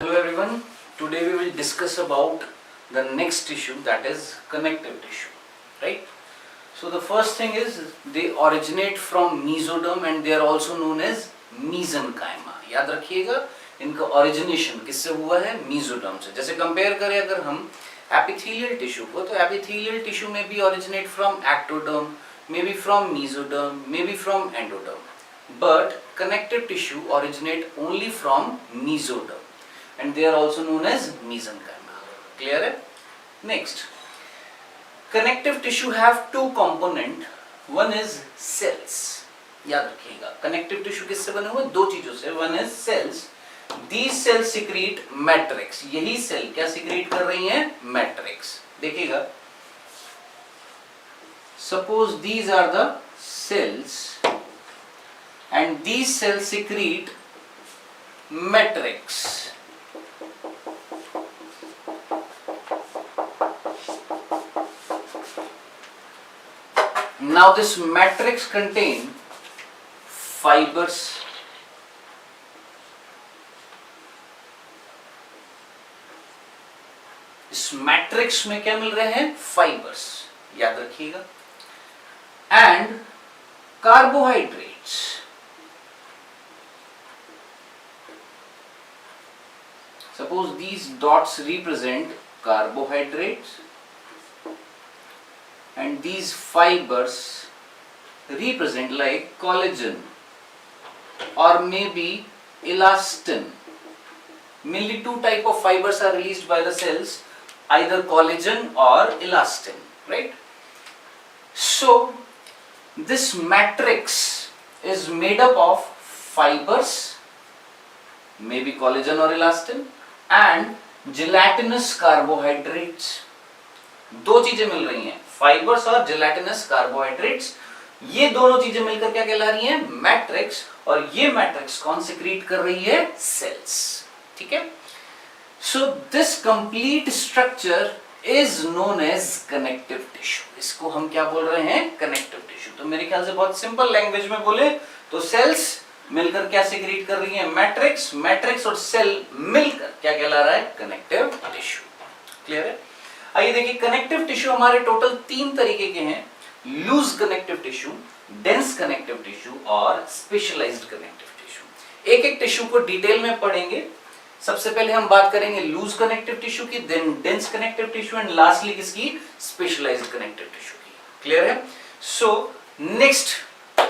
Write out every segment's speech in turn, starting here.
Hello everyone, today we will discuss about the next tissue, that is connective tissue, right? So the first thing is they originate from mesoderm and they are also known as mesenchyma. याद रखिएगा इनका origination किससे हुआ है? mesoderm से. जैसे compare करें अगर हम epithelial tissue को, तो epithelial tissue में भी originate from ectoderm, maybe from mesoderm, maybe from endoderm. But connective tissue originate only from mesoderm and they are also known as mesenchyma. Clear है? Next, connective tissue have two component. One is cells. याद रखिएगा connective tissue किससे बने हुए? दो चीजों से. One is cells. These cells secrete matrix. यही सेल क्या secrete कर रही हैं? Matrix. देखिएगा, suppose these are the cells and these cells secrete matrix. Now this matrix contain fibers, इस मैट्रिक्स में क्या मिल रहे हैं? फाइबर्स. याद रखिएगा. And carbohydrates. Suppose these dots represent carbohydrates and these fibers represent like collagen or maybe elastin. Mainly two type of fibers are released by the cells, either collagen or elastin, right? So this matrix is made up of fibers, maybe collagen or elastin, and gelatinous carbohydrates. दो चीजें मिल रही हैं, fibres और gelatinous carbohydrates. ये दोनों चीजें मिलकर क्या कहला रही हैं? मैट्रिक्स. और ये मैट्रिक्स कौन सिक्रीट कर रही है? सेल्स. ठीक है. So this complete structure is known as connective tissue. इसको हम क्या बोल रहे हैं? Connective tissue. तो मेरे ख्याल से बहुत सिंपल लैंग्वेज में बोले तो सेल्स मिलकर क्या सिक्रीट कर रही है? मैट्रिक्स. मैट्रिक्स और सेल मिलकर क्या कहला रहा है? Connective tissue. क्लियर है? आइए देखिए, कनेक्टिव टिश्यू हमारे टोटल तीन तरीके के हैं. Loose connective tissue, dense connective tissue और स्पेशलाइज्ड कनेक्टिव टिश्यू. एक एक टिश्यू को डिटेल में पढ़ेंगे. सबसे पहले हम बात करेंगे लूज कनेक्टिव टिश्यू की, then dense connective tissue and lastly किसकी? स्पेशलाइज्ड कनेक्टिव टिश्यू की. क्लियर है? सो नेक्स्ट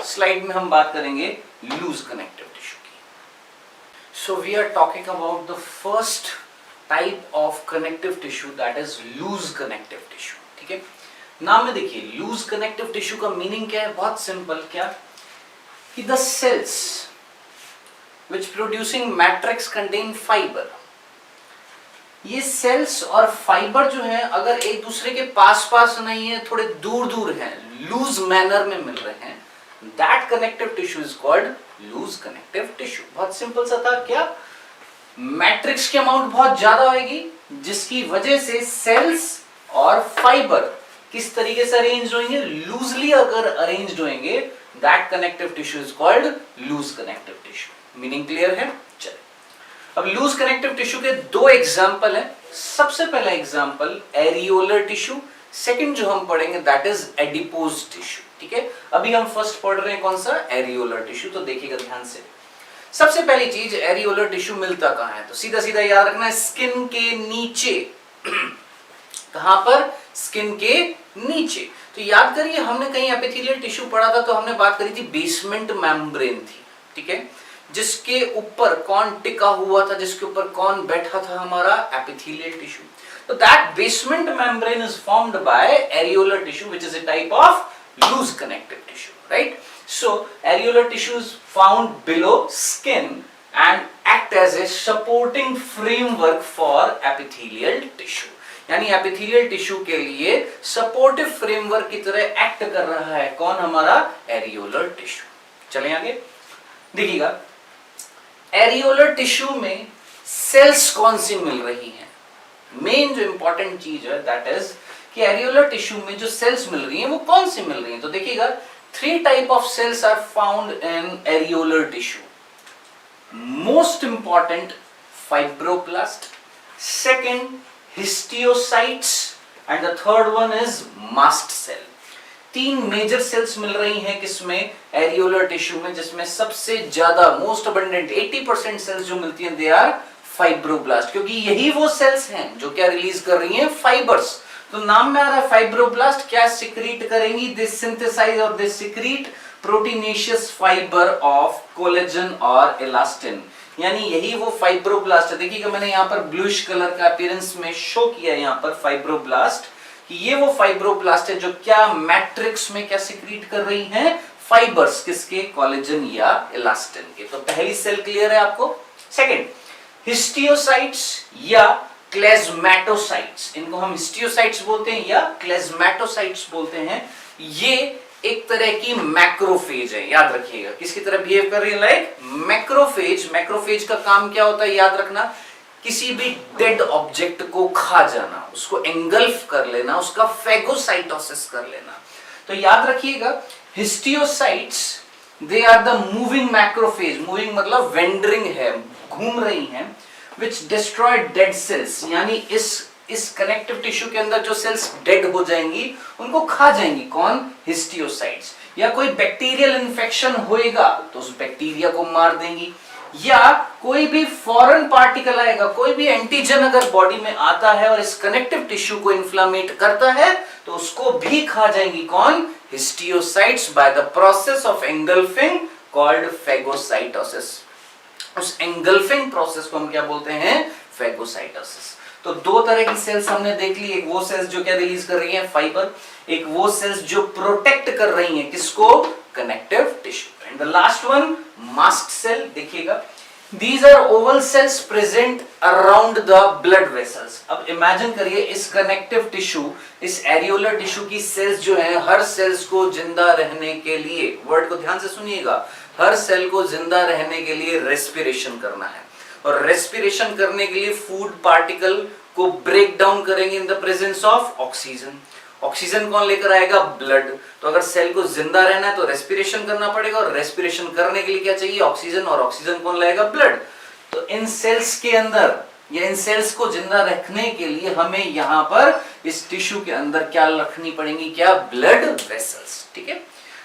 स्लाइड में हम बात करेंगे लूज कनेक्टिव टिश्यू की. So we are talking about the first type of connective tissue, that is loose connective tissue. ठीक है. नाम में देखिए, लूज कनेक्टिव टिश्यू का मीनिंग क्या है? बहुत सिंपल. क्या कि the cells which producing matrix contain fiber. ये सेल्स और फाइबर जो है अगर एक दूसरे के पास पास नहीं है, थोड़े दूर दूर हैं, लूज मैनर में मिल रहे हैं, that connective tissue is called loose connective tissue. बहुत सिंपल सा था. क्या? मैट्रिक्स की अमाउंट बहुत ज्यादा होगी जिसकी वजह से सेल्स और फाइबर किस तरीके से अरेंज होंगे? लूजली अगर अरेंज्ड होंगे, that connective tissue is called loose connective tissue. Meaning clear है? चलिए, अब लूज कनेक्टिव टिश्यू के दो एग्जांपल हैं. सबसे पहला एग्जांपल एरियोलर टिश्यू, सेकंड जो हम पढ़ेंगे दैट इज एडिपोज टिश्यू. ठीक है. अभी हम फर्स्ट पढ़ रहे हैं कौन सा? Areolar tissue. तो देखिएगा ध्यान से. सबसे पहली चीज, एरियोलर टिश्यू मिलता कहां है? तो सीधा सीधा याद रखना है, स्किन के नीचे. कहां पर? स्किन के नीचे. तो याद करिए, हमने कहीं एपिथेलियल टिश्यू पढ़ा था तो हमने बात करी थी बेसमेंट मेम्ब्रेन थी. ठीक है. जिसके ऊपर कौन टिका हुआ था, जिसके ऊपर कौन बैठा था? हमारा एपिथेलियल टिश्यू. तो that basement membrane is formed by areolar tissue which is a type of loose connective tissue, right? So areolar tissue is found below skin and act as a supporting framework for epithelial tissue. यानी epithelial tissue के लिए supportive framework की तरह act कर रहा है कौन? हमारा एरियोलर टिश्यू. चलें आगे. देखिएगा, एरियोलर टिश्यू में सेल्स कौन सी मिल रही हैं? मेन जो इंपॉर्टेंट चीज है दैट इज कि एरियोलर टिश्यू में जो सेल्स मिल रही हैं वो कौन सी मिल रही हैं? तो देखिएगा, three type of cells are found in areolar tissue. Most important fibroblast, second histiocytes and the third one is mast cell. तीन मेजर सेल्स मिल रही हैं किसमें, एरियोलर टिश्यू में, जिसमें सबसे ज्यादा मोस्ट अबंडेंट 80% सेल्स जो मिलती हैं दे आर फाइब्रोब्लास्ट, क्योंकि यही वो सेल्स हैं जो क्या रिलीज कर रही हैं, फाइबर्स। तो नाम में आ रहा है फाइब्रोब्लास्ट, क्या सिक्रीट करेंगी, दे सिंथेसाइज और they secrete proteinaceous fibre of collagen और इलास्टिन, यानी यही वो फाइब्रोब्लास्ट है। देखिएगा मैंने यहाँ पर ब्लूइश कलर का अपीयरेंस में शो किया है यहाँ पर फाइब्रोब्लास्ट, कि ये वो फाइब्रोब्लास्ट है जो क्या मैट्रिक्स में क्या सिक्रीट कर रही हैं, फाइबर्स, किसके, कोलेजन या इलास्टिन के। तो पहली सेल क्लियर है आपको। सेकंड, हिस्टियोसाइट्स या क्लेज्मेटोसाइट्स, इनको हम हिस्टियोसाइट्स बोलते हैं या क्लेज्मेटोसाइट्स बोलते हैं। ये एक तरह की मैक्रोफेज है, याद रखिएगा, किसकी तरह बिहेव कर रही है, लाइक मैक्रोफेज। मैक्रोफेज का काम क्या होता है, याद रखना, किसी भी डेड ऑब्जेक्ट को खा जाना, उसको एंगल्फ कर लेना, उसका फेगोसाइटोसिस कर लेना। तो याद रखिएगा, histiocytes they are the moving macrophage, moving मतलब वेंडरिंग है, घूम रही हैं, which destroy dead cells, यानी इस कनेक्टिव टिश्यू के अंदर जो सेल्स डेड हो जाएंगी उनको खा जाएंगी, कौन, हिस्टियोसाइट्स। या कोई बैक्टीरियल इन्फेक्शन होएगा तो उस बैक्टीरिया को मार देंगी, या कोई भी फॉरेन पार्टिकल आएगा, कोई भी एंटीजन अगर बॉडी में आता है और इस कनेक्टिव टिश्यू को इन्फ्लामेट करता है तो उसको भी खा जाएंगी, कौन, histiocytes, by the process of engulfing called phagocytosis. उस एंगल्फिंग प्रोसेस को हम क्या बोलते हैं, फेगोसाइटोसिस। तो दो तरह की सेल्स हमने देख ली, एक वो सेल्स जो क्या रिलीज कर रही हैं, फाइबर, एक वो सेल्स जो प्रोटेक्ट कर रही हैं, किसको, connective tissue. And the last one, mast cell. देखिएगा, these are oval cells present around the blood vessels। अब इमेजिन करिए इस कनेक्टिव टिश्यू, इस एरियोलर टिश्यू की सेल्स जो हैं, हर सेल्स को जिंदा रहने के लिए, वर्ड को ध्यान से सुनिएगा, हर सेल को जिंदा रहने के लिए रेस्पिरेशन करना है, और रेस्पिरेशन करने के लिए फूड पार्टिकल को ब्रेक डाउन करेंगे in the presence of oxygen. Oxygen कौन लेकर आएगा, ब्लड। तो अगर सेल को जिंदा रहना है तो रेस्पिरेशन करना पड़ेगा, और रेस्पिरेशन करने के लिए क्या चाहिए, ऑक्सीजन, और ऑक्सीजन कौन लाएगा, ब्लड। तो इन सेल्स के अंदर या इन सेल्स को जिंदा रखने के लिए हमें यहाँ पर इस टिश्यू के अंदर क्या रखनी पड़ेंगी, क्या, ब्लड वेसल्स। ठीक है,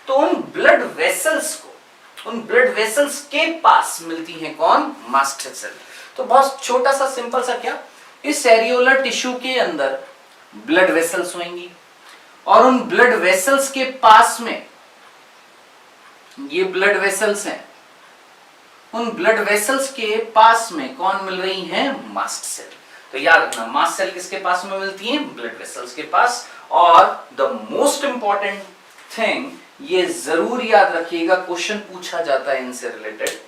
तो उन ब्लड वेसल्स को, उन ब्लड वेसल्स के पास मिलती हैं कौन, मास्ट सेल। तो बहुत छोटा सा सिंपल सा, क्या, इस एरियोलर टिश्यू के अंदर ब्लड वेसल्स होंगी, और उन ब्लड वेसल्स के पास में, ये ब्लड वेसल्स हैं, उन ब्लड वेसल्स के पास में कौन मिल रही हैं, मास्ट सेल। तो याद रखना, मास्ट सेल किसके पास में मिलती हैं, ब्लड वेसल्स के पास। और द मोस्ट इंपॉर्टेंट थिंग, ये जरूर याद रखिएगा, क्वेश्चन पूछा जाता है इनसे रिलेटेड,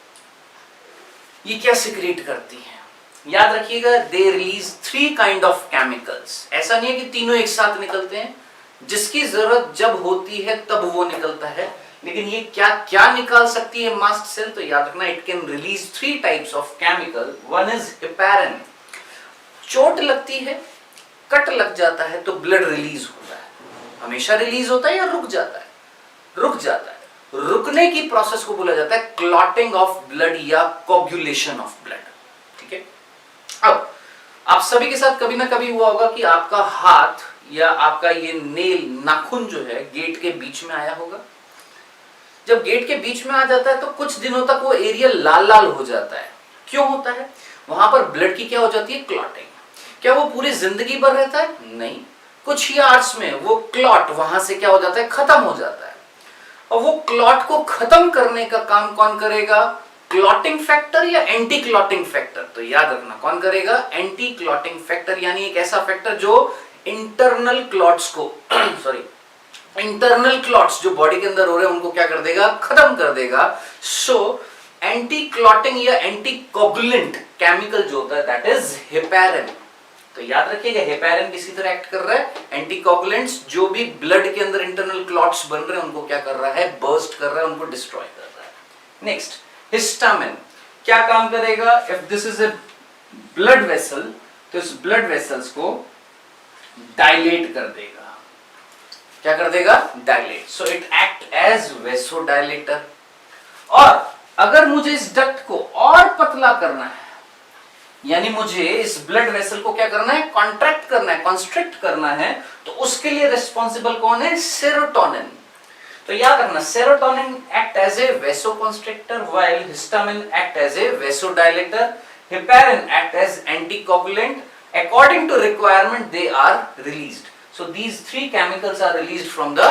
ये क्या सिक्रेट करती हैं, याद रखिएगा, they release 3 kind of chemicals. ऐसा नहीं है कि तीनों एक साथ निकलते हैं, जिसकी जरूरत जब होती है तब वो निकलता है, लेकिन ये क्या क्या निकाल सकती है मास्ट सेल, तो याद रखना, it can release 3 types of chemical. One is heparin, चोट लगती है, कट लग जाता है तो ब्लड रिलीज होता है, हमेशा रिलीज होता है या रुक जाता है, रुक जाता है, रुकने की प्रोसेस को बोला जाता है क्लॉटिंग ऑफ ब्लड या कोगुलेशन ऑफ ब्लड। ठीक है, अब आप सभी के साथ कभी ना कभी हुआ होगा कि आपका हाथ या आपका ये नेल, नाखून जो है, गेट के बीच में आया होगा। जब गेट के बीच में आ जाता है तो कुछ दिनों तक वो एरिया लाल लाल हो जाता है। क्यों होता है, वहां पर ब्लड की क्या हो जाती है, क्लॉटिंग। क्या वो पूरी जिंदगी भर रहता है, नहीं, कुछ ही आवर्स में वो क्लॉट वहां से क्या हो जाता है, खत्म हो जाता है। और वो क्लॉट को खत्म करने का काम कौन करेगा, क्लॉटिंग फैक्टर या एंटी क्लॉटिंग फैक्टर। तो याद रखना, कौन करेगा, एंटी क्लॉटिंग फैक्टर, यानी एक ऐसा फैक्टर जो इंटरनल क्लॉट्स को सॉरी इंटरनल क्लॉट्स जो बॉडी के अंदर हो रहे हैं उनको क्या कर देगा, खत्म कर देगा। सो एंटी क्लॉटिंग या एंटी कोगुलेंट केमिकल जो होता है दैट इज हेपेरिन। तो याद रखिएगा, हेपेरिन किसी तरह एक्ट कर रहा है, एंटी कोगुलेंट्स जो भी ब्लड के अंदर इंटरनल क्लॉट्स बन रहे हैं उनको क्या कर रहा है, बर्स्ट कर रहा है, उनको डिस्ट्रॉय कर रहा है। नेक्स्ट, हिस्टामिन क्या काम करेगा, if this is a blood vessel तो इस ब्लड वेसल्स को डायलेट कर देगा। क्या कर देगा, dilate. So it act as vasodilator. और अगर मुझे इस डक्ट को और पतला करना है, यानी मुझे इस ब्लड वेसल को क्या करना है, कॉन्ट्रैक्ट करना है, कॉन्स्ट्रिक्ट करना है, तो उसके लिए रिस्पॉन्सिबल कौन है, सेरोटोनिन। तो याद रखना, serotonin act as a vasoconstrictor while histamine act as a vasodilator, heparin act as anticoagulant. According to requirement they are released. So these three chemicals are released from the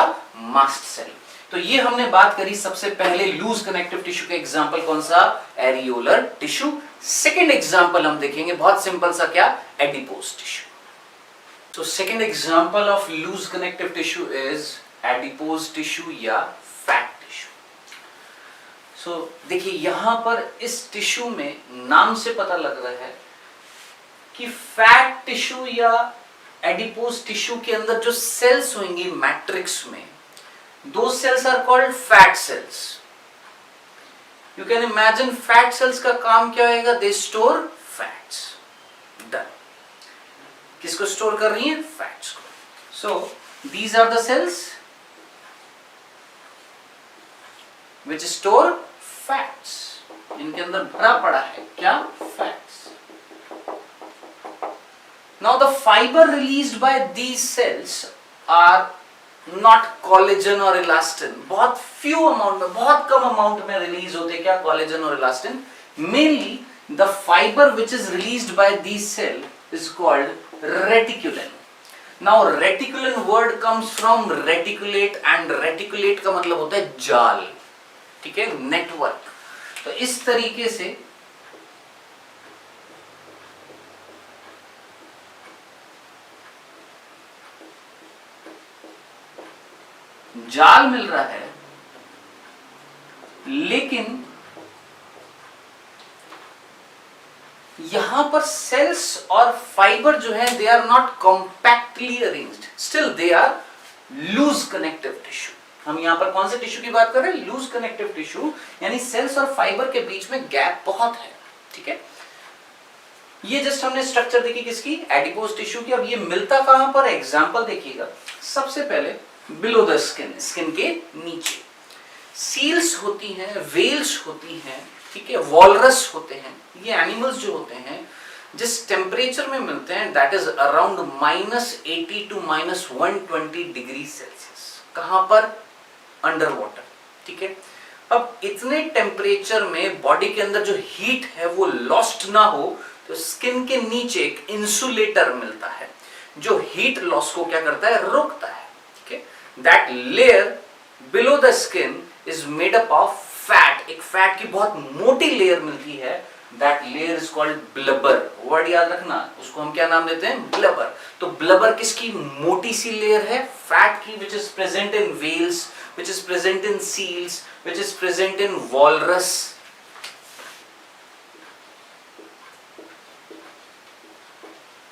mast cell. तो ये हमने बात करी सबसे पहले loose connective tissue के example कौन सा, एरियोलर टिश्यू। सेकंड एग्जांपल हम देखेंगे बहुत सिंपल सा, क्या, adipose tissue. So second example of loose connective tissue is adipose tissue या फैट टिश्यू। सो देखिए यहां पर इस टिश्यू में नाम से पता लग रहा है कि फैट टिश्यू या एडिपोज टिश्यू के अंदर जो सेल्स होंगी मैट्रिक्स में, दो cells are called fat cells. You can imagine fat cells का काम क्या होगा, दे स्टोर फैट्स। डन। किसको स्टोर कर रही है, फैट्स को। So these are the cells which store fats. इनके अंदर भरा पड़ा है क्या, fats. Now the fibre released by these cells are not collagen और इलास्टिन। बहुत फ्यू अमाउंट में, बहुत कम अमाउंट में रिलीज होते क्या, कोलेजन और elastin. Mainly the fibre which is released by these cell is called reticulin. Now reticulin word comes from reticulate, and reticulate का मतलब होता है जाल, ठीक है, नेटवर्क। तो इस तरीके से जाल मिल रहा है, लेकिन यहां पर सेल्स और फाइबर जो है they are not compactly arranged, still they are loose connective tissue. हम यहां पर कौन से टिश्यू की बात कर रहे हैं, लूज कनेक्टिव टिश्यू, यानी सेल्स और फाइबर के बीच में गैप बहुत है, ठीक है। ये जस्ट हमने स्ट्रक्चर देखी किसकी, एडिपोज टिश्यू की। अब ये मिलता कहां पर, एग्जांपल देखिएगा। सबसे पहले बिलो द स्किन, स्किन के नीचे सील्स होती हैं, वेल्स होती हैं, ठीक है, वॉलरस होते हैं। ये एनिमल्स जो होते हैं जिस टेम्परेचर में मिलते हैं that is around -80 to -120 degree Celsius. कहां पर, अंडर वाटर, ठीक है। अब इतने टेम्परेचर में बॉडी के अंदर जो हीट है वो लॉस्ट ना हो, तो स्किन के नीचे एक इंसुलेटर मिलता है जो हीट लॉस को क्या करता है, रोकता है, ठीक है। That layer below the skin is made up of fat. एक फैट की बहुत मोटी लेयर मिलती है, that layer is called blubber. Word याद रखना, उसको हम क्या नाम देते हैं, ब्लबर। तो ब्लबर किसकी, मोटी सी लेयर है, फैट की, which is present in whales, which is present in seals, which is present in walrus.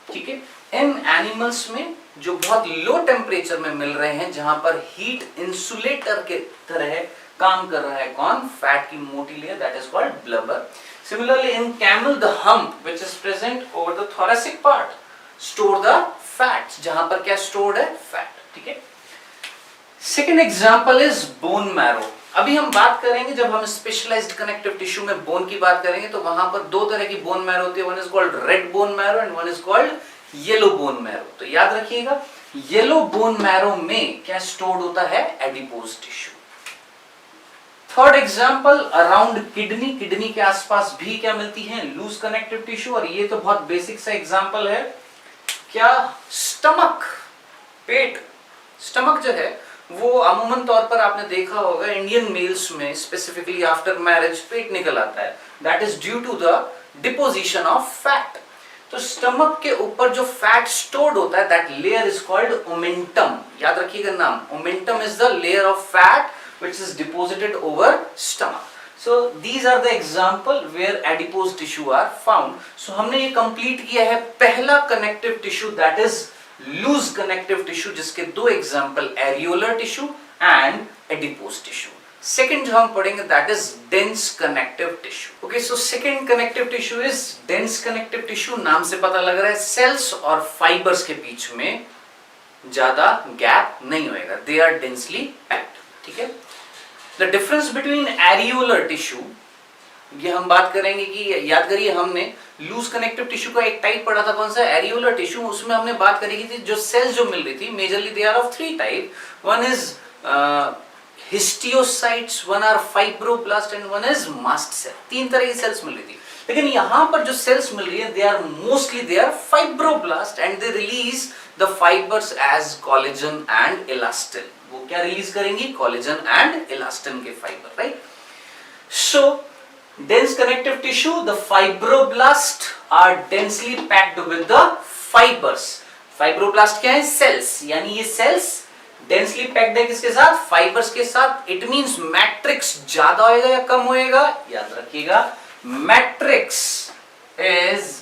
ठीक है, इन एनिमल्स में जो बहुत लो टेम्परेचर में मिल रहे हैं, जहां पर हीट इंसुलेटर के तरह काम कर रहा है, कौन, फैट की मोटी layer, that is called blubber. Similarly in camel the hump which is present over the thoracic part store the fats, जहां पर क्या stored है, फैट, ठीक है। Second example is bone marrow. अभी हम बात करेंगे, जब हम स्पेशलाइज्ड कनेक्टिव टिश्यू में बोन की बात करेंगे तो वहां पर दो तरह की बोन मैरो होती है, one is called red bone marrow and one is called yellow bone marrow. तो याद रखिएगा, येलो बोन मैरो में क्या स्टोर्ड होता है, adipose tissue. Third example around kidney, kidney के आसपास भी क्या मिलती है, लूज कनेक्टिव टिश्यू। और ये तो बहुत बेसिक सा एग्जाम्पल है, क्या, स्टमक, पेट। स्टमक जो है वो अमूमन तौर पर आपने देखा होगा इंडियन मेल्स में स्पेसिफिकली आफ्टर मैरिज पेट निकल आता है, that is due to the deposition of fat. तो स्टमक के ऊपर जो फैट स्टोर्ड होता है, that layer is called omentum. याद रखिएगा नाम, omentum is the layer of fat which is deposited over stomach. So these are the example where adipose tissue are found. So हमने ये complete किया है पहला connective tissue, that is loose connective tissue, जिसके दो example areolar tissue and adipose tissue. Second जो हम पढ़ेंगे that is dense connective tissue. Okay, so second connective tissue is dense connective tissue. नाम से पता लग रहा है cells और fibers के बीच में ज्यादा gap नहीं होएगा, they are densely packed. ठीक है। The difference between areolar tissue, ये हम बात करेंगे कि याद करिए हमने लूज कनेक्टिव टिश्यू का एक टाइप पढ़ा था, कौन सा, एरियोलर टिश्यू। उसमें हमने बात करी थी जो सेल्स जो मिल रही थी majorly they are of 3 type, one is histiocytes, one are fibroblast and one is mast cell. 3 तरह की सेल्स मिल रही थी, लेकिन यहां पर जो सेल्स मिल रही है they are mostly they are fibroblast and they release the fibres as collagen and elastin. वो क्या रिलीज करेंगी, कोलेजन एंड इलास्टिन के fibre, right. So dense connective tissue, the fibroblasts are densely packed with the fibers. Fibroblast क्या है, cells, यानी ये cells densely packed है किसके साथ, fibers के साथ। It means matrix ज्यादा होएगा या कम होएगा, याद रखिएगा matrix is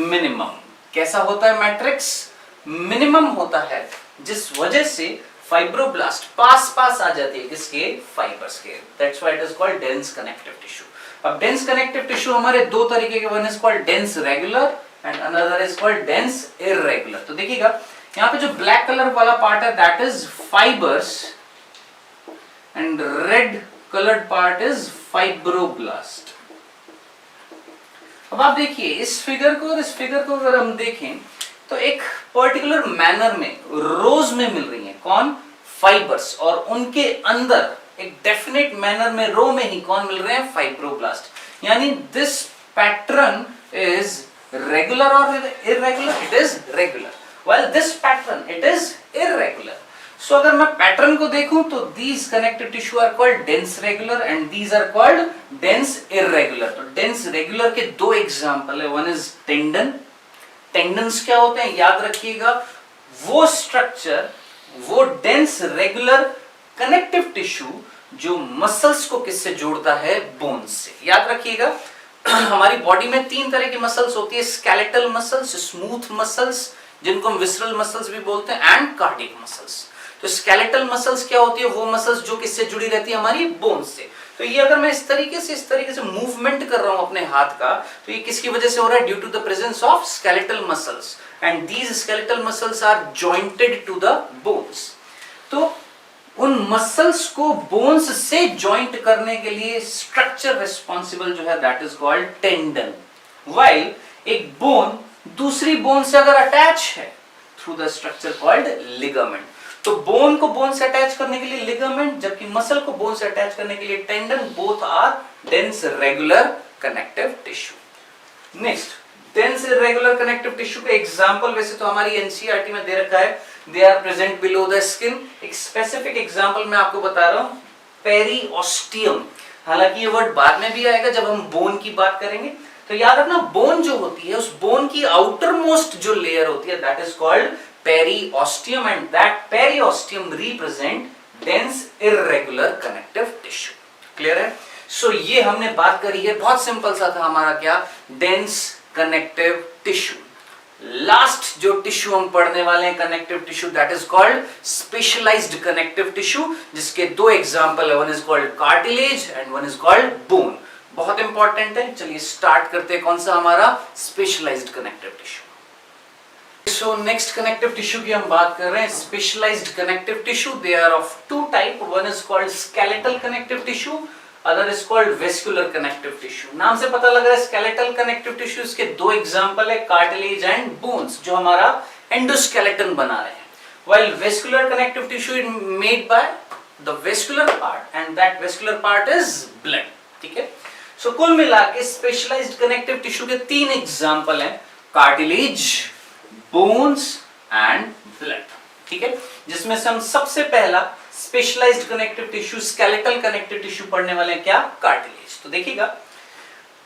minimum। कैसा होता है matrix, minimum होता है, जिस वजह से फाइब्रोब्लास्ट पास आ जाती है किसके, फाइबर्स के। That's why it is called dense connective tissue। अब डेंस कनेक्टिव टिश्यू हमारे 2 तरीके के, one is called dense regular and another is called dense irregular. तो देखिएगा यहाँ पे जो ब्लैक कलर वाला पार्ट है that is fibres and red coloured part is fibroblast. अब आप देखिए इस फिगर को और इस फिगर को अगर हम देखें तो एक पर्टिकुलर मैनर में रोज में मिल रही है कौन, फाइबर्स, और उनके अंदर एक डेफिनेट मैनर में रो में ही कौन मिल रहे हैं, फाइब्रोब्लास्ट। यानी दिस पैटर्न इज रेगुलर और irregular, it is regular, while this pattern it is irregular. So अगर मैं पैटर्न को देखूं तो these connective tissue are called dense regular and these are called dense irregular. तो डेंस रेगुलर के 2 example है, one is tendon. Tendons क्या होते हैं, याद रखिएगा वो स्ट्रक्चर, वो डेंस रेगुलर कनेक्टिव टिश्यू जो मसल्स को किससे जोड़ता है, बोन्स से। याद रखिएगा हमारी बॉडी में 3 तरह की मसल्स होती है, स्केलेटल मसल्स, स्मूथ मसल्स जिनको हम विसरल मसल्स भी बोलते हैं, एंड कार्डियक मसल्स। तो स्केलेटल मसल्स क्या होती है, वो मसल्स जो किससे जुड़ी रहती है, हमारी बोन्स से। तो ये अगर मैं इस तरीके से मूवमेंट कर रहा हूं अपने हाथ का, तो ये किसकी वजह से हो रहा है, due to the presence of skeletal muscles and these skeletal muscles are jointed to the bones. तो उन मसल्स को बोन्स से जॉइंट करने के लिए स्ट्रक्चर रिस्पॉन्सिबल जो है that is called tendon. While एक बोन दूसरी बोन से अगर अटैच है through the structure called ligament, तो बोन को बोन से अटैच करने के लिए लिगामेंट, जबकि मसल को बोन से अटैच करने के लिए tendon. Both are dense regular connective tissue. Next, dense irregular connective tissue का एग्जांपल वैसे तो हमारी एनसीईआरटी में दे रखा है, they are present below the skin. एक स्पेसिफिक एग्जांपल मैं आपको बता रहा हूं, पेरिओस्टियम। हालांकि ये वर्ड बाद में भी आएगा जब हम बोन की बात करेंगे। तो याद रखना बोन जो होती है उस बोन की आउटर मोस्ट जो लेयर होती है that is called periosteum and that periosteum represent dense irregular connective tissue. Clear है? सो ये हमने बात करी है, बहुत सिंपल सा था हमारा क्या, डेंस कनेक्टिव टिश्यू। लास्ट जो टिश्यू हम पढ़ने वाले हैं connective tissue that is called specialized connective tissue, जिसके 2 एग्जांपल है, one is called cartilage and one is called bone. बहुत इंपॉर्टेंट है। चलिए स्टार्ट करते हैं, कौन सा हमारा specialized connective tissue. So next connective tissue की हम बात कर रहे हैं, specialized connective tissue. They are of 2 type, one is called skeletal connective tissue, other is called vascular connective tissue. नाम से पता लग रहा है स्केलेटल कनेक्टिव टिश्यू, इसके 2 एग्जांपल है, कार्टिलेज एंड बोन्स, जो हमारा एंडोस्केलेटन बना रहे हैं। While vascular connective tissue is made by the vascular part and that vascular part is blood. ठीक है? सो कुल मिला के स्पेशलाइज्ड कनेक्टिव टिश्यू के 3 एग्जांपल हैं, कार्टिलेज, बोन्स एंड ब्लड। ठीक है? जिसमें से हम सबसे पहला specialized connective tissue, skeletal connective tissue पढ़ने वाले हैं, क्या, कार्टिलेज। तो देखिएगा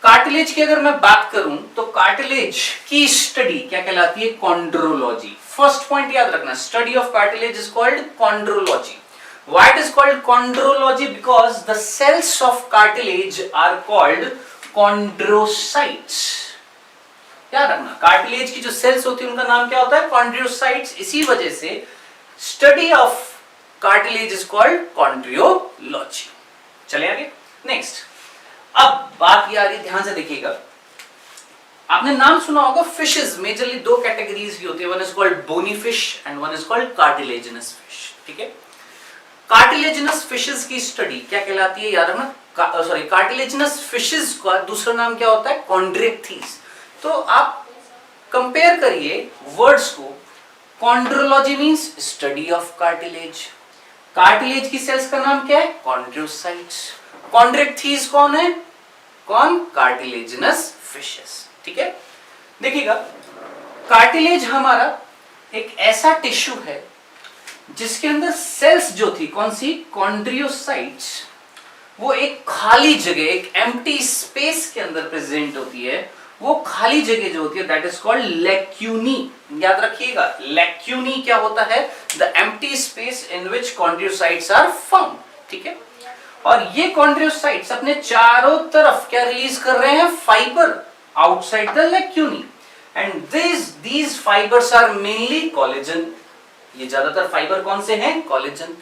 कार्टिलेज की अगर मैं बात करूं तो कार्टिलेज की स्टडी क्या कहलाती है, कॉन्ड्रोलॉजी। फर्स्ट पॉइंट याद रखना, study of cartilage is called chondrology. Why it is called chondrology? Because the cells of cartilage are called chondrocytes. याद रखना, कार्टिलेज की जो सेल्स होती है उनका नाम क्या होता है, chondrocytes। इसी वजह से study of cartilage is called chondrology. चले आगे, नेक्स्ट। अब बात ये आ रही, ध्यान से देखिएगा, आपने नाम सुना होगा फिशेस, मेजरली 2 कैटेगरीज की होती है, one is called bony fish and one is called cartilaginous fish. ठीक है? कार्टिलेजिनस फिशेस की स्टडी क्या कहलाती है, याद रखना, कार्टिलेजिनस फिशेस का दूसरा नाम क्या होता है, कॉन्ड्रेक्थीज। तो आप कंपेयर करिए वर्ड्स को। Chondrology means study of cartilage. Cartilage की सेल्स का नाम क्या है? कॉन्ड्रोसाइट्स। कॉन्ड्रिक्थीज कौन है? कौन? Cartilaginous fishes. ठीक है, देखिएगा कार्टिलेज हमारा एक ऐसा टिश्यू है जिसके अंदर सेल्स जो थी, कौन सी? कॉन्ड्रियोसाइट्स, वो एक खाली जगह, एक एम्प्टी स्पेस के अंदर प्रेजेंट होती है। वो खाली जगह जो होती है दैट इज कॉल्ड लैक्यूनी। याद रखिएगा, लैक्यूनी क्या होता है? The empty space in which chondrocytes are found. ठीक है, और ये कॉन्ड्रियोसाइट्स अपने चारों तरफ क्या रिलीज कर रहे हैं? Fibre outside the lacunae, and these fibers are mainly collagen। ये ज्यादातर फाइबर कौन से हैं? कोलेजन।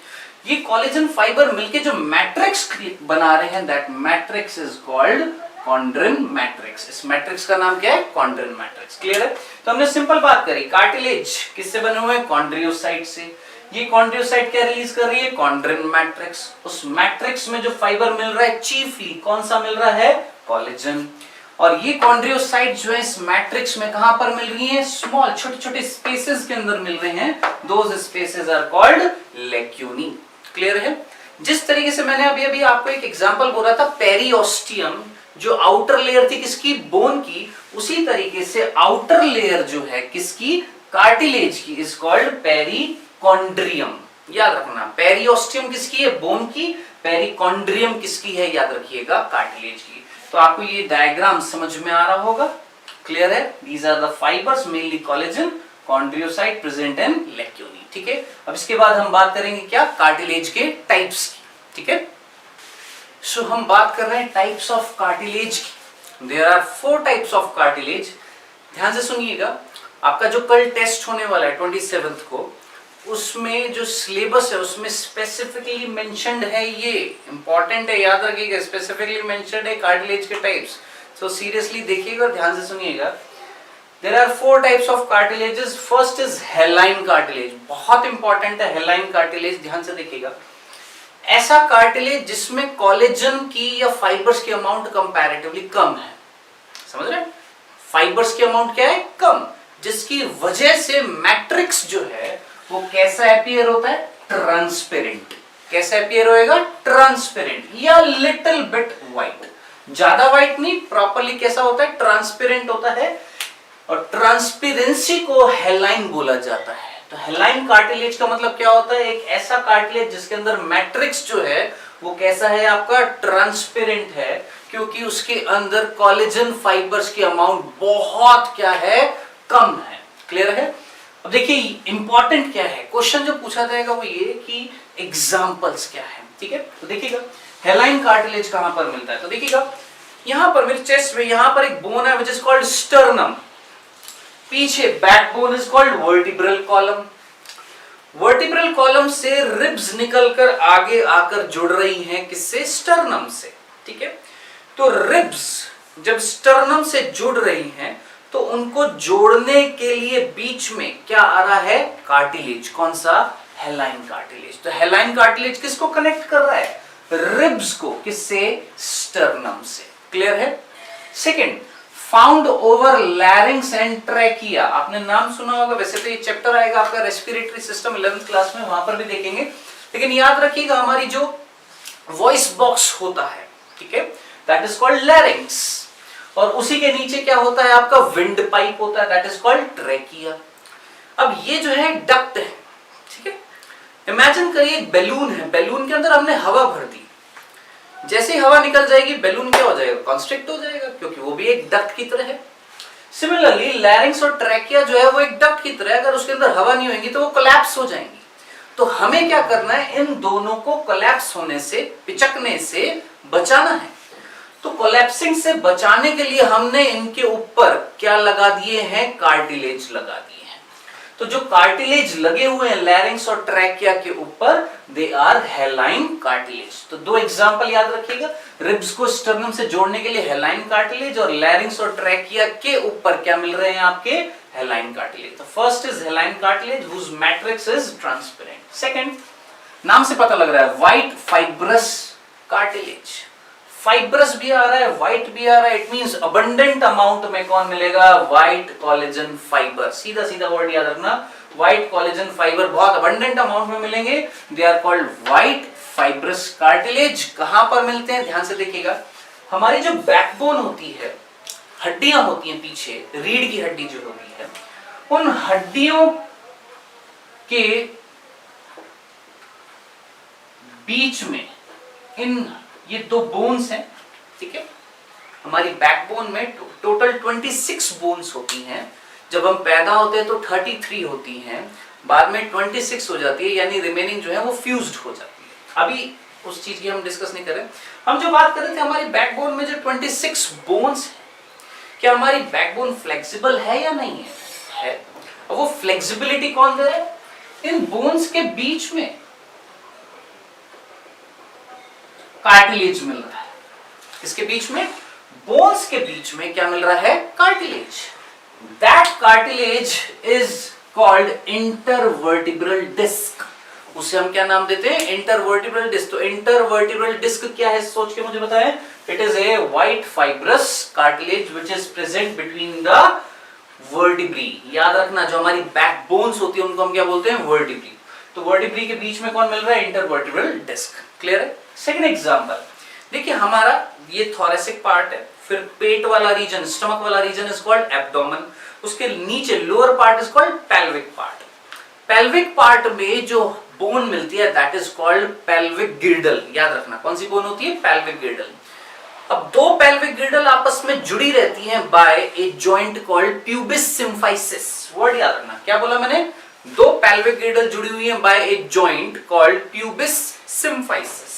ये कोलेजन फाइबर मिलके जो मैट्रिक्स बना रहे हैं, that matrix is called chondrin matrix. इस मैट्रिक्स का नाम क्या है? Chondrin matrix. क्लियर है? तो हमने सिंपल बात करी, कार्टिलेज किससे बने हुए हैं? कॉन्ड्रियोसाइट से। ये कॉन्ड्रियोसाइट क्या रिलीज कर रही है? Chondrin matrix. उस मैट्रिक्स में जो फाइबर मिल रहा है चीफली कौन सा मिल रहा है? कोलेजन। और ये कॉन्ड्रियोसाइट जो है इस मैट्रिक्स में कहां पर मिल रही हैं? स्मॉल छोटे छोटे स्पेसेस के अंदर मिल रहे हैं। Those spaces are called lacunae. Clear है? जिस तरीके से मैंने अभी अभी आपको एक एग्जांपल बोला था, पेरिओस्टियम जो आउटर लेयर थी किसकी? बोन की, उसी तरीके से आउटर लेयर जो है किसकी? कार्टिलेज की, इज कॉल्ड पेरिकॉन्ड्रियम। याद रखना, पेरिओस्टियम किसकी है? बोन की। पेरिकॉन्ड्रियम किसकी है? याद रखिएगा, कार्टिलेज की। तो आपको ये डायग्राम समझ में आ रहा होगा। क्लियर है? These are the fibres, mainly collagen, chondrocyte present in lacunae. ठीक है, अब इसके बाद हम बात करेंगे क्या? कार्टिलेज के टाइप्स की। ठीक है, सो हम बात कर रहे हैं टाइप्स ऑफ कार्टिलेज की। There are 4 types of cartilage. ध्यान से सुनिएगा, आपका जो कल टेस्ट होने वाला है 27th को, उसमें जो सिलेबस है उसमें स्पेसिफिकली मेंशन्ड है, ये इंपॉर्टेंट है, याद रखिएगा, स्पेसिफिकली मेंशन्ड है कार्टिलेज के टाइप्स। सो सीरियसली देखिएगा, ध्यान से सुनिएगा। There are 4 types of cartilages. First is hyaline cartilage. बहुत इंपॉर्टेंट है हेलाइन कार्टिलेज, ध्यान से देखिएगा। ऐसा कार्टिलेज जिसमें कोलेजन की या फाइबर्स की अमाउंट कंपैरेटिवली कम है। समझ रहे? फाइबर्स की अमाउंट क्या है? कम, जिसकी वजह से मैट्रिक्स जो है वो कैसा अपीयर होता है? ट्रांसपेरेंट। कैसा अपीयर होएगा? ट्रांसपेरेंट या लिटिल बिट व्हाइट। ज्यादा व्हाइट नहीं, प्रॉपर्ली कैसा होता है? ट्रांसपेरेंट होता है। और ट्रांसपेरेंसी को हेलाइन बोला जाता है। तो हेलाइन कार्टिलेज का मतलब क्या होता है? एक ऐसा कार्टिलेज जिसके अंदर मैट्रिक्स जो है वो कैसा है? आपका ट्रांसपेरेंट है, क्योंकि उसके अंदर कोलेजन फाइबर्स की अमाउंट बहुत क्या है? कम है। क्लियर है? अब देखिए इंपॉर्टेंट क्या है, क्वेश्चन जो पूछा जाएगा वो ये कि एग्जांपल्स क्या है। ठीक है, तो देखिएगा हेलाइन कार्टिलेज कहां पर मिलता है। तो देखिएगा यहां पर मेरे चेस्ट में यहां पर एक बोन है विच इज कॉल्ड स्टर्नम। पीछे backbone is called vertebral column. Vertebral column से रिब्स निकलकर आगे आकर जुड़ रही हैं किससे? स्टर्नम से। ठीक है, तो रिब्स जब स्टर्नम से जुड़ रही हैं तो उनको जोड़ने के लिए बीच में क्या आ रहा है? कार्टिलेज। कौन सा? हेलाइन कार्टिलेज। तो हेलाइन कार्टिलेज किसको कनेक्ट कर रहा है? रिब्स को। किससे? स्टर्नम से। क्लियर है? Second, found over लैरिंग्स and trachea. आपने नाम सुना होगा, वैसे तो ये चैप्टर आएगा आपका रेस्पिरेटरी सिस्टम 11th क्लास में, वहां पर भी देखेंगे, लेकिन याद रखिएगा हमारी जो वॉइस बॉक्स होता है, ठीक है, दैट इज कॉल्ड लैरिंग्स, और उसी के नीचे क्या होता है? आपका विंड पाइप होता है, दैट इज कॉल्ड ट्रैकिया। अब ये जो है डक्ट है, ठीक है। इमेजिन करिए एक बैलून है, बैलून के अंदर हमने हवा भर दी, जैसे ही हवा निकल जाएगी बैलून क्या हो जाएगा? कॉन्स्ट्रिक्ट हो जाएगा, क्योंकि वो भी एक डक्ट की तरह है। सिमिलरली लैरिंग्स और ट्रैकिया जो है वो एक डक्ट की तरह है, अगर उसके अंदर हवा नहीं होगी तो वो कोलैप्स हो जाएंगी। तो हमें क्या करना है? इन दोनों को कोलैप्स होने से, पिचकने से बचाना है। तो कोलैप्सिंग से बचाने के लिए हमने इनके ऊपर क्या लगा दिए हैं? कार्टिलेज लगा दिए हैं। तो जो कार्टिलेज लगे हुए हैं लैरिंग्स और ट्रैकिया के ऊपर, दे आर हेलाइन कार्टिलेज। तो दो एग्जांपल याद रखिएगा, रिब्स को स्टर्नम से जोड़ने के लिए हेलाइन कार्टिलेज, और लैरिंग्स और ट्रैकिया के ऊपर क्या मिल रहे हैं आपके? Hyaline cartilage. तो first is hyaline cartilage whose matrix is transparent. Second, नाम से पता लग रहा है, व्हाइट फाइब्रस कार्टिलेज। फाइब्रस भी आ रहा है, व्हाइट भी आ रहा है, इट मींस अबंडेंट अमाउंट में कौन मिलेगा, व्हाइट कोलेजन फाइबर। सीधा सीधा वर्ड याद रखना, व्हाइट कोलेजन फाइबर बहुत अबंडेंट अमाउंट में मिलेंगे, they are called white fibrous cartilage. कहां पर मिलते हैं, ध्यान से देखिएगा, हमारी जो बैकबोन होती है, हड्डियां होती हैं पीछे, रीढ़ की हड्डी जो होती है, उन हड्डियों के बीच में इन ये दो बोन्स हैं, ठीक है। हमारी बैकबोन में टोटल 26 बोन्स होती हैं। जब हम पैदा होते हैं तो 33 होती हैं, बाद में 26 हो जाती है, यानी रिमेनिंग जो है वो फ्यूज्ड हो जाती है। अभी उस चीज की हम डिस्कस नहीं कर रहे। हम जो बात कर रहे थे हमारी बैकबोन में जो 26 बोन्स है, क्या हमारी बैकबोन फ्लेक्सिबल है या नहीं है? और वो फ्लेक्सिबिलिटी कौन दे रहा है? इन बोन्स के बीच में कार्टिलेज मिल रहा है। इसके बीच में, बोन्स के बीच में क्या मिल रहा है, cartilage. That cartilage is called intervertebral disc. उसे हम क्या नाम देते हैं, इंटरवर्टिब्रल डिस्क। तो इंटरवर्टिब्रल डिस्क क्या है, सोच के मुझे बताएं। It is a white fibrous cartilage which is present between the vertebrae. याद रखना, जो हमारी बैकबोन्स होती है उनको हम क्या बोलते हैं, वर्टिब्री। तो वर्टिब्री के बीच में कौन मिल रहा है, इंटरवर्टिब्रल डिस्क। क्लियर है? सेकंड एग्जांपल देखिए, हमारा ये थोरेसिक पार्ट है, फिर पेट वाला रीजन, स्टमक वाला रीजन इज कॉल्ड एब्डोमेन, उसके नीचे lower part is called pelvic part. Pelvic part में जो बोन मिलती है दैट इज कॉल्ड पेल्विक गिर्डल। याद रखना, कौन सी बोन होती है, पेल्विक गिर्डल। अब दो पेल्विक गिर्डल आपस में जुड़ी रहती हैं by a joint called pubis symphysis. Word याद रखना, क्या बोला मैंने, दो पेल्विक गिर्डल जुड़ी हुई हैं by a joint called pubis symphysis.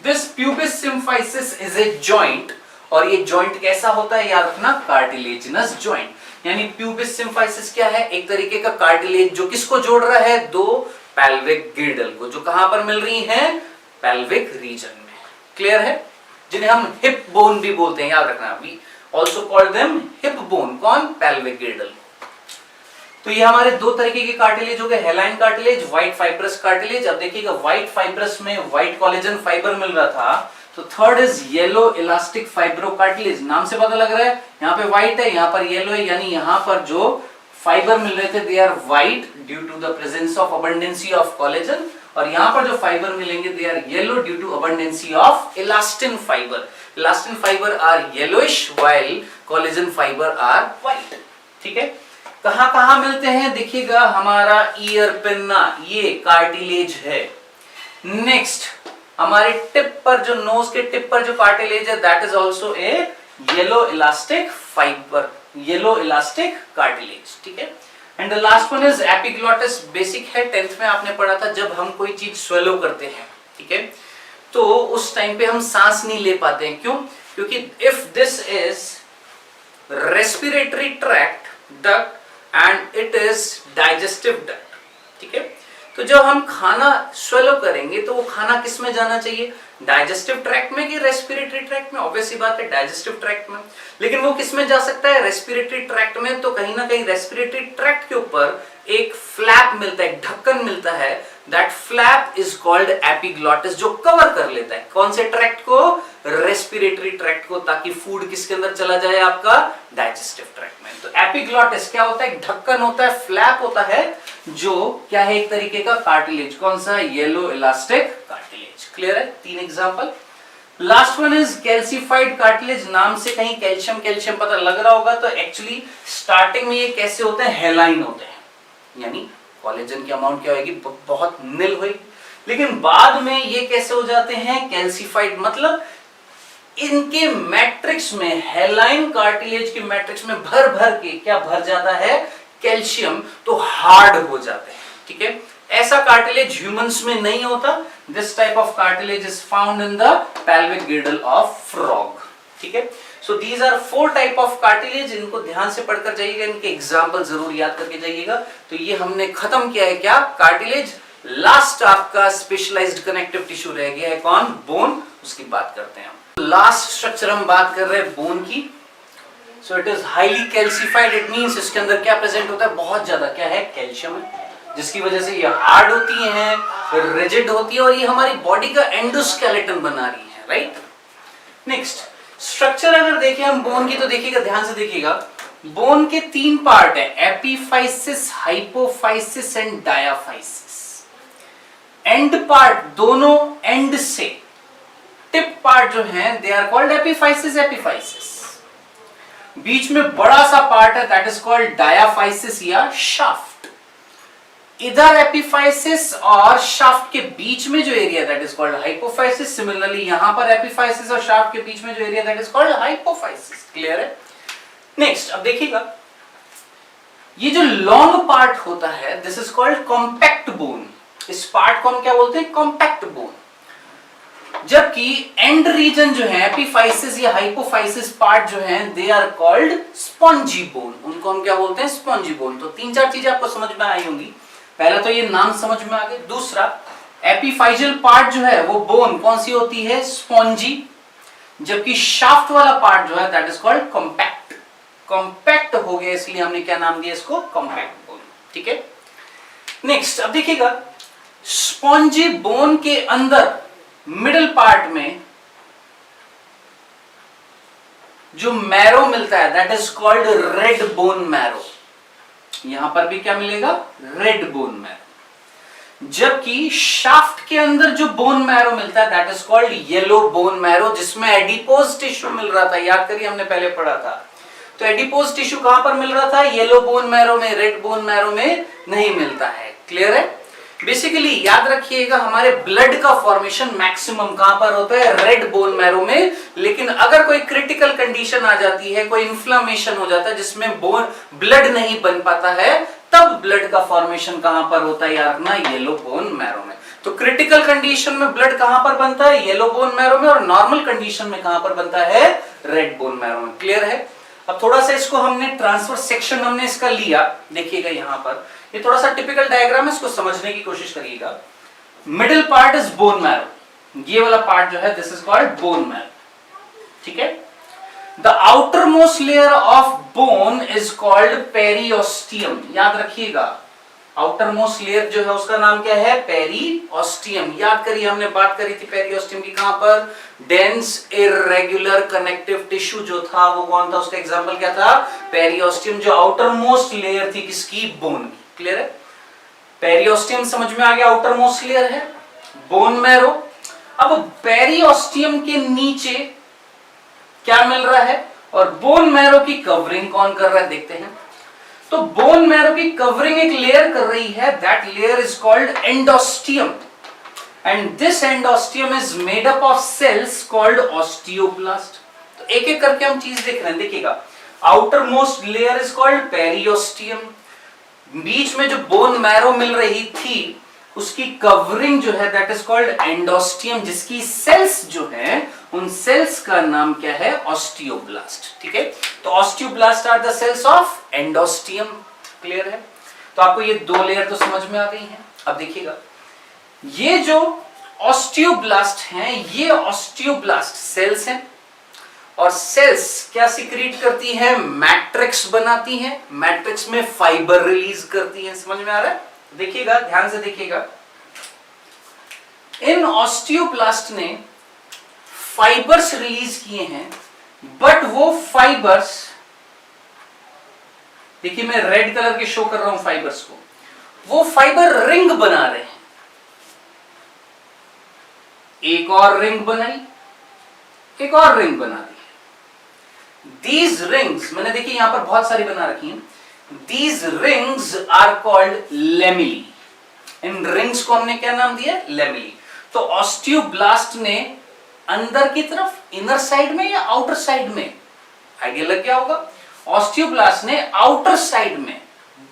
This pubis symphysis is a joint, और ये जॉइंट कैसा होता है, याद रखना, कार्टिलेजिनस जॉइंट। यानी प्यूबिस सिम्फाइसिस क्या है, एक तरीके का कार्टिलेज जो किसको जोड़ रहा है, दो पेल्विक गिर्डल को, जो कहां पर मिल रही हैं, पेल्विक रीजन में। क्लियर है? जिन्हें हम हिप बोन भी बोलते हैं, याद रखना, we also call them hip bone. कौन, पेल्विक गिर्डल। तो ये हमारे दो तरीके के कार्टिलेज हो गए, hyaline cartilage, white fibrous cartilage. अब देखिएगा, व्हाइट फाइब्रस में व्हाइट कोलेजन फाइबर मिल रहा था, तो third is yellow elastic fibro cartilage. नाम से पता लग रहा है, यहाँ पे व्हाइट है, यहाँ पर येलो है, यानी यहाँ पर जो फाइबर मिल रहे थे they are white due to the presence of abundancy of collagen, और यहाँ पर जो फाइबर मिलेंगे they are yellow due to abundancy of elastin fibre. Elastin fibre are yellowish while collagen fibre are white. ठीक है? कहां कहां मिलते हैं, देखिएगा, हमारा ईयर पिन्ना, ये कार्टिलेज है। नेक्स्ट, हमारे टिप पर, जो नोज के टिप पर जो कार्टिलेज है that is also a yellow elastic fibre, yellow elastic cartilage. ठीक है? And the last one is epiglottis. Basic है, 10th में आपने पढ़ा था, जब हम कोई चीज स्वेलो करते हैं, ठीक है, तो उस टाइम पे हम सांस नहीं ले पाते हैं। क्यों? क्योंकि if this is respiratory tract duct and it is digestive duct, ठीक है, तो जब हम खाना स्वेलो करेंगे तो वो खाना किस में जाना चाहिए, डाइजेस्टिव ट्रैक्ट में कि रेस्पिरेटरी ट्रैक्ट में? ऑब्वियस सी बात है, डाइजेस्टिव ट्रैक्ट में। लेकिन वो किस में जा सकता है, रेस्पिरेटरी ट्रैक्ट में। तो कहीं ना कहीं रेस्पिरेटरी ट्रैक्ट के ऊपर एक फ्लैप मिलता है, ढक्कन मिलता है, that flap is called epiglottis, जो कवर कर लेता है कौन से ट्रैक्ट को, रेस्पिरेटरी ट्रैक्ट को, ताकि फूड किसके अंदर चला जाए, आपका डाइजेस्टिव ट्रैक्ट में। तो एपिग्लॉटिस क्या होता है, एक ढक्कन होता है, फ्लैप होता है, जो क्या है, एक तरीके का कार्टिलेज। कौन सा, येलो इलास्टिक कार्टिलेज। क्लियर है? 3 example. Last one is calcified cartilage. नाम से कहीं कैल्शियम कैल्शियम पता लग रहा होगा, तो एक्चुअली स्टार्टिंग में ये कैसे होते हैं, हेलाइन होते हैं, यानी कोलेजन की अमाउंट क्या होगी, बहुत नील होगी। लेकिन बाद में ये कैसे हो जाते हैं, कैल्सिफाइड, मतलब इनके मैट्रिक्स में, हेलाइन कार्टिलेज के मैट्रिक्स में भर भर के क्या भर जाता है, कैल्शियम, तो हार्ड हो जाते हैं। ठीक है? ऐसा कार्टिलेज ह्यूमंस में नहीं होता। This type of cartilage is found in the pelvic girdle of frog. ठीक है? So these are 4 type of cartilage. इनको ध्यान से पढ़कर जाइएगा, इनके एग्जाम्पल जरूर याद करके जाइएगा। तो ये हमने खत्म किया है क्या, कार्टिलेज। लास्ट आपका स्पेशलाइज्ड कनेक्टिव टिश्यू रह गया है, कौन, बोन। उसकी बात करते हैं हम। लास्ट स्ट्रक्चर हम बात कर रहे हैं बोन की। So it is highly calcified, it means इसके अंदर क्या प्रेजेंट होता है, बहुत ज्यादा क्या है, कैल्शियम है, जिसकी वजह से ये हार्ड होती हैं, रिजिड होती है, और ये हमारी बॉडी का एंडोस्केलेटन बना रही है, राइट। नेक्स्ट स्ट्रक्चर अगर देखें हम बोन की, तो देखिएगा, ध्यान से देखिएगा, बोन के 3 पार्ट है, epiphysis, hypophysis and diaphysis. End part, दोनों एंड से टिप पार्ट जो है they are called epiphysis, epiphysis. बीच में बड़ा सा पार्ट है दैट इज कॉल्ड डायाफाइसिस या शाफ्ट। इधर एपिफाइसिस और शाफ्ट के बीच में जो area that is called hypophysis. Similarly यहां पर एपिफाइसिस और शाफ्ट के बीच में जो area that is called hypophysis. Clear है? नेक्स्ट अब देखिएगा, ये जो लॉन्ग पार्ट होता है this is called compact bone. इस पार्ट को हम क्या बोलते हैं? Compact bone. जबकि एंड रीजन जो है एपिफाइसिस या हाइपोफाइसिस पार्ट जो है they are called spongy bone. उनको हम क्या बोलते हैं? Spongy bone. तो 3-4 चीजें आपको समझ में आई होंगी। पहला तो ये नाम समझ में आ गए। दूसरा, एपिफाइजियल पार्ट जो है वो बोन कौन सी होती है? स्पॉन्जी। जबकि शाफ्ट वाला पार्ट जो है that is called compact. Compact हो गया इसलिए हमने क्या नाम दिया इसको? Compact bone. ठीक है? नेक्स्ट अब देखिएगा, स्पॉन्जी बोन के अंदर मिडिल पार्ट में जो मैरो मिलता है that is called red bone marrow. यहां पर भी क्या मिलेगा? Red bone marrow. जबकि शाफ्ट के अंदर जो बोन मैरो मिलता है that is called yellow bone marrow, जिसमें एडिपोज टिश्यू मिल रहा था। याद करिए, हमने पहले पढ़ा था। तो एडिपोज टिश्यू कहां पर मिल रहा था? येलो बोन मैरो में। रेड बोन मैरो में नहीं मिलता है। क्लियर है? बेसिकली याद रखिएगा, हमारे ब्लड का फॉर्मेशन मैक्सिमम कहां पर होता है? रेड बोन मैरो में। लेकिन अगर कोई क्रिटिकल कंडीशन आ जाती है, कोई इन्फ्लेमेशन हो जाता है जिसमें ब्लड नहीं बन पाता है, तब ब्लड का फॉर्मेशन कहां पर होता है? याद रखना, येलो बोन मैरो में। तो क्रिटिकल कंडीशन में ब्लड कहां पर बनता है? येलो बोन मैरो में। और नॉर्मल कंडीशन में कहां पर बनता है? रेड बोन मैरो में। क्लियर है? अब थोड़ा सा इसको हमने ट्रांसफर सेक्शन हमने इसका लिया। देखिएगा यहां पर ये थोड़ा सा टिपिकल डायग्राम है, इसको समझने की कोशिश करिएगा। Middle part is bone marrow. ये वाला पार्ट जो है this is called bone marrow. ठीक है? The outer most layer of bone is called periosteum. याद रखिएगा, आउटर मोस्ट लेयर जो है उसका नाम क्या है? पेरिओस्टियम। याद करिए, हमने बात करी थी पेरिओस्टियम की कहां पर? डेंस इररेगुलर कनेक्टिव टिश्यू जो था वो कौन था? उसका एग्जांपल क्या था? पेरिओस्टियम, जो आउटर मोस्ट लेयर थी किसकी? बोन की। क्लियर है? पेरिओस्टियम समझ में आ गया, आउटर मोस्ट लेयर है। Bone marrow. अब पेरिओस्टियम के नीचे क्या मिल रहा है और बोन मैरो की कवरिंग कौन कर रहा है? देखते हैं। तो बोन मैरो की कवरिंग एक लेयर कर रही है, that layer is called endosteum. And this endosteum is made up of cells called osteoblast. तो एक एक करके हम चीज देख रहे हैं। देखिएगा, outermost layer is called periosteum. बीच में जो बोन मैरो मिल रही थी उसकी कवरिंग जो है दैट इज कॉल्ड एंडोस्टियम, जिसकी सेल्स जो है उन सेल्स का नाम क्या है? ऑस्टियोब्लास्ट। ठीक है? तो osteoblast are the cells of endosteum. Clear है? तो आपको ये 2 लेयर तो समझ में आ गई हैं। अब देखिएगा, ये जो ऑस्टियोब्लास्ट हैं ये ऑस्टियोब्लास्ट सेल्स हैं और सेल्स क्या सिक्रीट करती है? मैट्रिक्स बनाती है। मैट्रिक्स में फाइबर रिलीज करती है। समझ में आ रहा है? देखिएगा, ध्यान से देखिएगा, इन ऑस्टियोब्लास्ट ने फाइबर्स रिलीज किए हैं, बट वो फाइबर्स, देखिए मैं रेड कलर के शो कर रहा हूं फाइबर्स को, वो फाइबर रिंग बना रहे हैं। एक और रिंग बनाई, एक और रिंग बना दी। These rings, मैंने देखिए यहां पर बहुत सारी बना रखी हैं। These rings are called lamellae. In rings को हमने क्या नाम दिया? लेमेली। तो ऑस्टियोब्लास्ट ने अंदर की तरफ, इनर साइड में या आउटर साइड में, आइडिया लग गया होगा। ऑस्टियोब्लास्ट ने आउटर साइड में,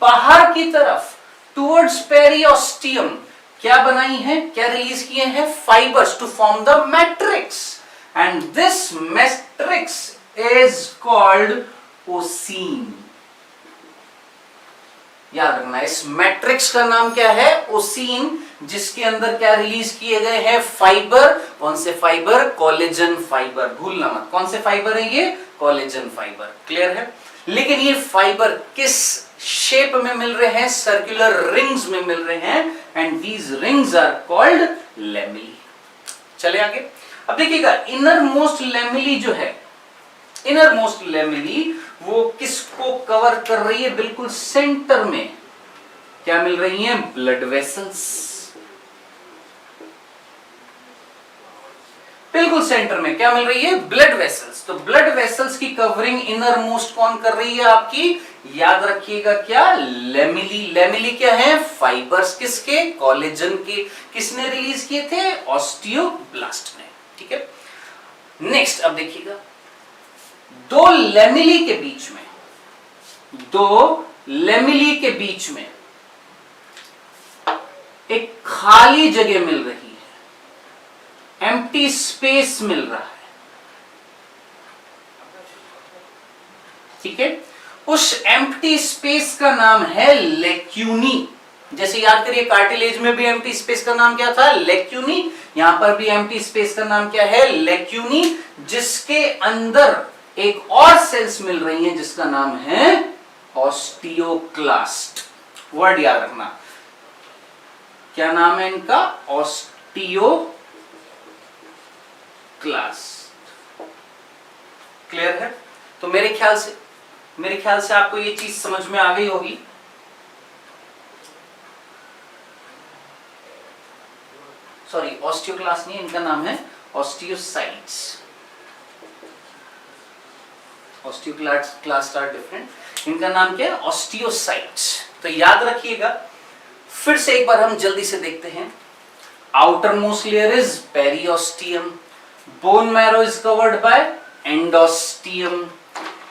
बाहर की तरफ, टुवर्ड्स पेरिओस्टियम क्या बनाई है? क्या रिलीज किए हैं? Fibres to form the matrix. And this matrix is called ossein. याद रखना, इस मैट्रिक्स का नाम क्या है? ओसीन, जिसके अंदर क्या रिलीज किए गए हैं? फाइबर। कौन से फाइबर? Collagen fibre. भूलना मत, कौन से फाइबर है ये? Collagen fibre. क्लियर है? लेकिन ये फाइबर किस शेप में मिल रहे हैं? सर्कुलर रिंग्स में मिल रहे हैं। And these rings are called lamellae. चले आगे। अब देखिएगा इनर मोस्ट लेमिली जो है, इनर मोस्ट लेमिली वो किसको कवर कर रही है? बिल्कुल सेंटर में क्या मिल रही है? Blood vessels. बिल्कुल सेंटर में क्या मिल रही है? Blood vessels. तो ब्लड वेसल्स की कवरिंग इनर मोस्ट कौन कर रही है आपकी? याद रखिएगा क्या? लेमिली। लेमिली क्या है? फाइबर्स किसके? कोलेजन के। किसने रिलीज किए थे? ऑस्टियोब्लास्ट ने। ठीक है, नेक्स्ट अब देखिएगा, दो लेमिली के बीच में, दो लेमिली के बीच में एक खाली जगह मिल रही है, एम्प्टी स्पेस मिल रहा है। ठीक है, उस एम्प्टी स्पेस का नाम है लेक्यूनी। जैसे याद करिए कार्टिलेज में भी एम्प्टी स्पेस का नाम क्या था? लेक्यूनी। यहां पर भी एम्प्टी स्पेस का नाम क्या है? लेक्यूनी, जिसके अंदर एक और सेल्स मिल रही हैं जिसका नाम है ऑस्टियोक्लास्ट। वर्ड याद रखना, क्या नाम है इनका? ऑस्टियोक्लास्ट। क्लियर है? तो मेरे ख्याल से आपको ये चीज समझ में आ गई होगी। सॉरी, ऑस्टियोक्लास्ट नहीं, इनका नाम है ऑस्टियोसाइट्स। ऑस्टियोक्लास्ट आर डिफरेंट, इनका नाम क्या है? ऑस्टियोसाइट्स। तो याद रखिएगा, फिर से एक बार हम जल्दी से देखते हैं। Outermost layer is periosteum, bone marrow is covered by endosteum,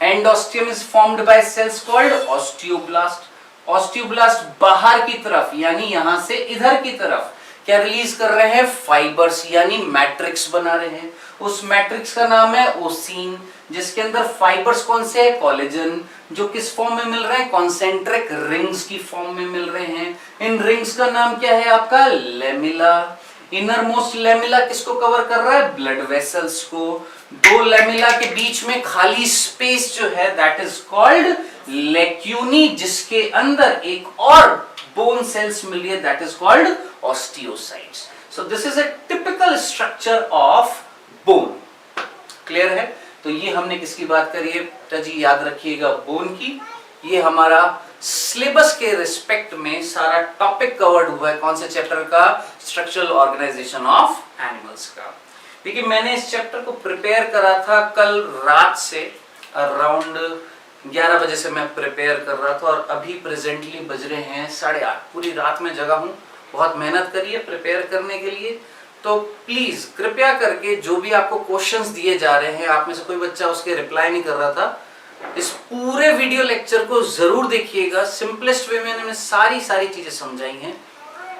endosteum is formed by cells called osteoblast. Osteoblast बाहर की तरफ यानी यहां से इधर की तरफ क्या रिलीज कर रहे हैं? फाइबर्स यानी मैट्रिक्स बना रहे हैं। उस मैट्रिक्स का नाम है ओसीन, जिसके अंदर फाइबर्स कौन से है? कोलेजन, जो किस फॉर्म में मिल रहे हैं? कॉन्सेंट्रिक रिंग्स की फॉर्म में मिल रहे हैं। इन रिंग्स का नाम क्या है आपका? लेमिला। इनर मोस्ट लेमिला किसको कवर कर रहा है? ब्लड वेसल्स को। दो लेमिला के बीच में खाली स्पेस जो है दैट इज कॉल्ड लेक्यूनी, जिसके अंदर एक और बोन सेल्स मिल रही है that is called osteocytes. So this is a typical structure of bone. Clear है? तो ये हमने किसकी बात करी है जी? याद रखिएगा बोन की। ये हमारा सिलेबस के रिस्पेक्ट में सारा टॉपिक कवर्ड हुआ है। कौन से चैप्टर का? स्ट्रक्चरल ऑर्गेनाइजेशन ऑफ एनिमल्स का। देखिए मैंने इस चैप्टर को प्रिपेयर करा था कल रात से, अराउंड 11 बजे से मैं प्रिपेयर कर रहा था और अभी प्रेजेंटली बज रहे हैं 8:30। पूरी रात में जगा हूँ, बहुत मेहनत करी है प्रिपेयर करने के लिए। तो प्लीज कृपया करके जो भी आपको क्वेश्चंस दिए जा रहे हैं, आप में से कोई बच्चा उसके रिप्लाई नहीं कर रहा था, इस पूरे वीडियो लेक्चर को जरूर देखिएगा। सिंपलेस्ट वे में मैंने सारी चीजें समझाई हैं।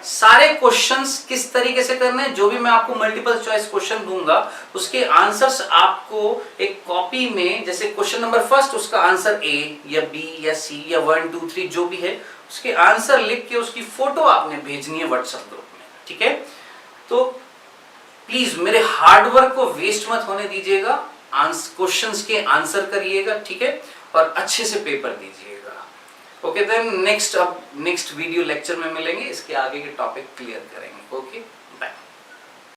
सारे क्वेश्चंस किस तरीके से करने हैं, जो भी मैं आपको मल्टीपल चॉइस क्वेश्चन दूंगा उसके आंसर्स आपको एक कॉपी में, जैसे क्वेश्चन नंबर फर्स्ट उसका आंसर ए या बी या सी या 1 2 3 जो भी है उसके आंसर लिख के उसकी फोटो आपने भेजनी है व्हाट्सएप ग्रुप में। ठीक है, तो प्लीज मेरे हार्डवर्क को वेस्ट मत होने दीजिएगा, क्वेश्चंस के आंसर करिएगा। ठीक है, और अच्छे से पेपर दीजिएगा। Okay then next video lecture में मिलेंगे, इसके आगे के टॉपिक क्लियर करेंगे। ओके।